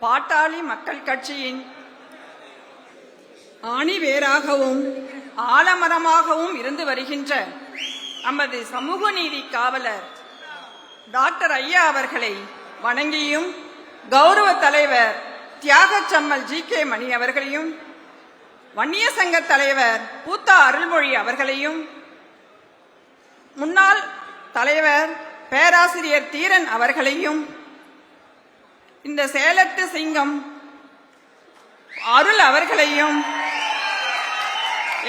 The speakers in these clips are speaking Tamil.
பாட்டாளி மக்கள் கட்சியின் ஆணிவேராகவும் ஆலமரமாகவும் இருந்து வருகின்ற நமது சமூக நீதி காவலர் டாக்டர் ஐயா அவர்களை வணங்கியும், கௌரவ தலைவர் தியாகச்சம்மல் ஜி.கே. மணி அவர்களையும், வன்னிய சங்க தலைவர் பூத்தா அருள்மொழி அவர்களையும், முன்னாள் தலைவர் பேராசிரியர் தீரன் அவர்களையும், இந்த சேலத்து சிங்கம் அருள் அவர்களையும்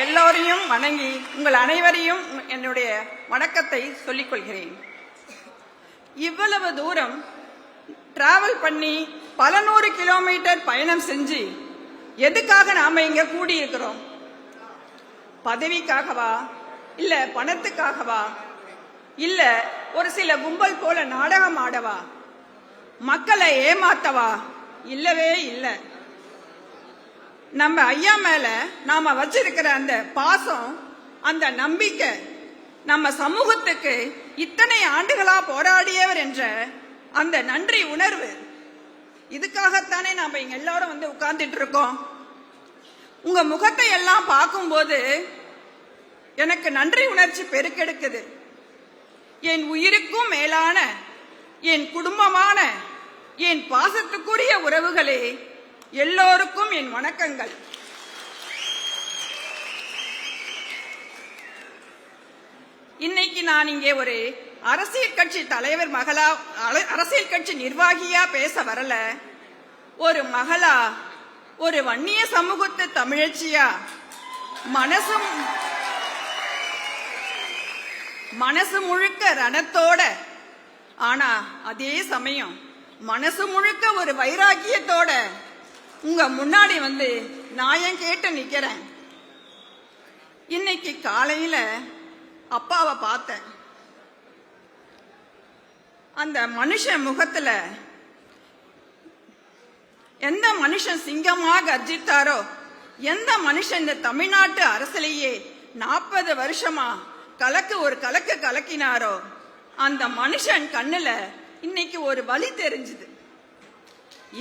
எல்லோரையும் வணங்கி உங்கள் அனைவரையும் என்னுடைய வணக்கத்தை சொல்லிக் கொள்கிறேன். இவ்வளவு தூரம் டிராவல் பண்ணி பல 100 கிலோமீட்டர் பயணம் செஞ்சு எதுக்காக நாம இங்க கூடியிருக்கிறோம்? பதவிக்காகவா? இல்ல பணத்துக்காகவா? இல்ல ஒரு சில கும்பல் போல நாடகம் ஆடவா? மக்களை ஏமாத்தவா? இல்லவே இல்லை. நம்ம ஐயா மேல நாம வச்சிருக்கிற அந்த பாசம், அந்த நம்பிக்கை, நம்ம சமூகத்துக்கு இத்தனை ஆண்டுகளா போராடியவர் என்ற அந்த நன்றி உணர்வு, இதுக்காகத்தானே நாம இங்க எல்லாரும் வந்து உட்கார்ந்துட்டு இருக்கோம். உங்க முகத்தை எல்லாம் பார்க்கும்போது எனக்கு நன்றி உணர்ச்சி பெருக்கெடுக்குது. என் உயிருக்கும் மேலான என் குடும்பமான என் பாசத்துக்குரிய உறவுகளே, எல்லோருக்கும் என் வணக்கங்கள். இன்னைக்கு நான் இங்கே ஒரு அரசியல் கட்சி தலைவர் மகளா, அரசியல் கட்சி நிர்வாகியா பேச வரல. ஒரு மகளா, ஒரு வன்னிய சமூகத்து தமிழச்சியா, மனசு முழுக்க ரணத்தோட, ஆனா அதே சமயம் மனசு முழுக்க ஒரு வைராக்கியத்தோட உங்க முன்னாடி வந்து நியாயம் கேட்டு நிக்கிறேன். இன்னைக்கு காலையில அப்பாவை பார்த்தேன். அந்த மனுஷன் முகத்துல எந்த மனுஷன் சிங்கமா கர்ஜித்தாரோ, எந்த மனுஷன் இந்த தமிழ்நாட்டு அரசிலேயே 40 வருஷமா ஒரு கலக்கு கலக்கினாரோ, அந்த மனுஷன் கண்ணுல இன்னைக்கு ஒரு வலி தெரிஞ்சுது.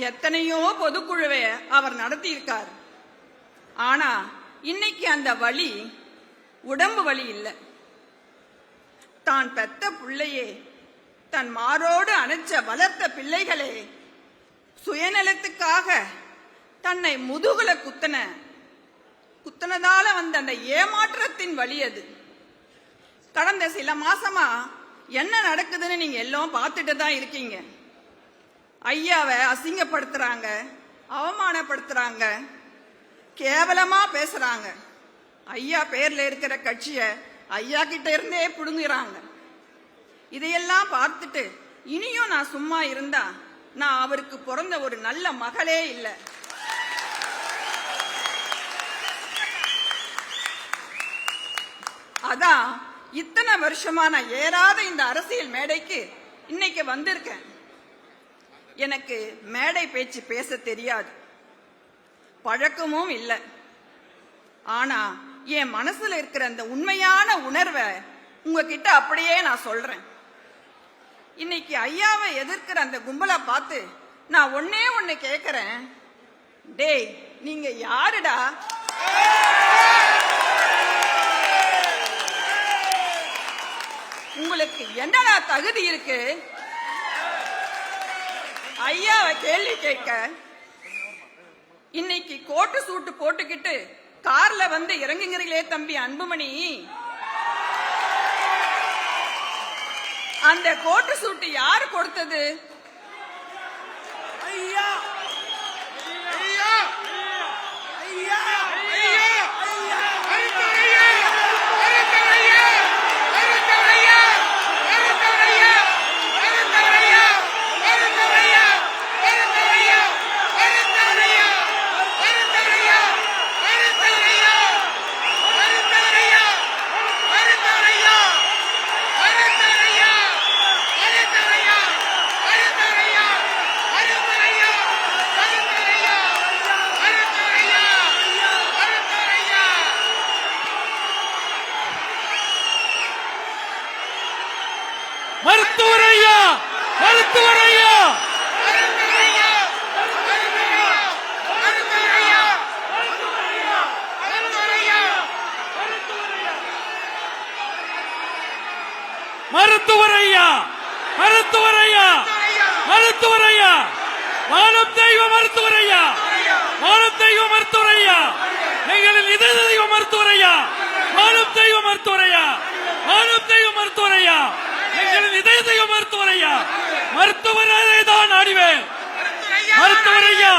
எத்தனையோ பொதுக்குழுவை அவர் நடத்தியிருக்கார். ஆனா இன்னைக்கு அந்த வலி உடம்பு வலி இல்லை. தான் பெத்த பிள்ளையே, தன் மாரோடு அணைச்ச வளர்த்த பிள்ளைகளே, சுயநலத்துக்காக தன்னை முதுகுல குத்தனதால வந்த அந்த ஏமாற்றத்தின் வலி அது. கடந்த சில மாசமா என்ன நடக்குதுன்னு நீங்க எல்லாம் பார்த்துட்டு தான் இருக்கீங்க. ஐயாவை அசிங்கப்படுத்துறாங்க, அவமானப்படுத்துறாங்க, கேவலமா பேசுறாங்க. ஐயா பேர்ல இருக்கிற கட்சிய ஐயா கிட்ட இருந்தே புடுங்குறாங்க. இதையெல்லாம் பார்த்துட்டு இனியும் நான் சும்மா இருந்தா நான் அவருக்கு பிறந்த ஒரு நல்ல மகளே இல்லை. அதான் இத்தனை வருஷமா நான் ஏறாத இந்த அரசியல் மேடைக்கு இன்னைக்கு வந்திருக்கேன். எனக்கு மேடை பேச்சு பேச தெரியாது, பழக்கமும் இல்லை. ஆனா என் மனசுல இருக்கிற அந்த உண்மையான உணர்வை உங்ககிட்ட அப்படியே நான் சொல்றேன். இன்னைக்கு ஐயாவை எதிர்க்கிற அந்த கும்பலை பார்த்து நான் ஒன்னே ஒண்ணு கேட்கிறேன். டேய், நீங்க யாருடா? உங்களுக்கு என்னடா தகுதி இருக்கு ஐயாவை கேள்வி கேட்க? இன்னைக்கு கோட்டு சூட்டு போட்டுக்கிட்டு கார்ல வந்து இறங்குங்கிறீங்களே தம்பி அன்புமணி, அந்த கோட்டு சூட்டு யாரு கொடுத்தது? ஐயா ஐயா ஐயா மருத்துவர் ஐயா, மருத்துவர் ஐயா, மருத்துவர் ஐயா, வாழும் தெய்வ மருத்துவர் ஐயா, வாழும் தெய்வ மருத்துவர் ஐயா, எங்களின் இதய தெய்வ மருத்துவர் ஐயா, வாழும் தெய்வ மருத்துவர் ஐயா, வாழும் தெய்வ மருத்துவர் ஐயா, எங்களின் இதய தெய்வ மருத்துவர் ஐயா, மருத்துவரை தான் ஆடிவேன். மருத்துவர் ஐயா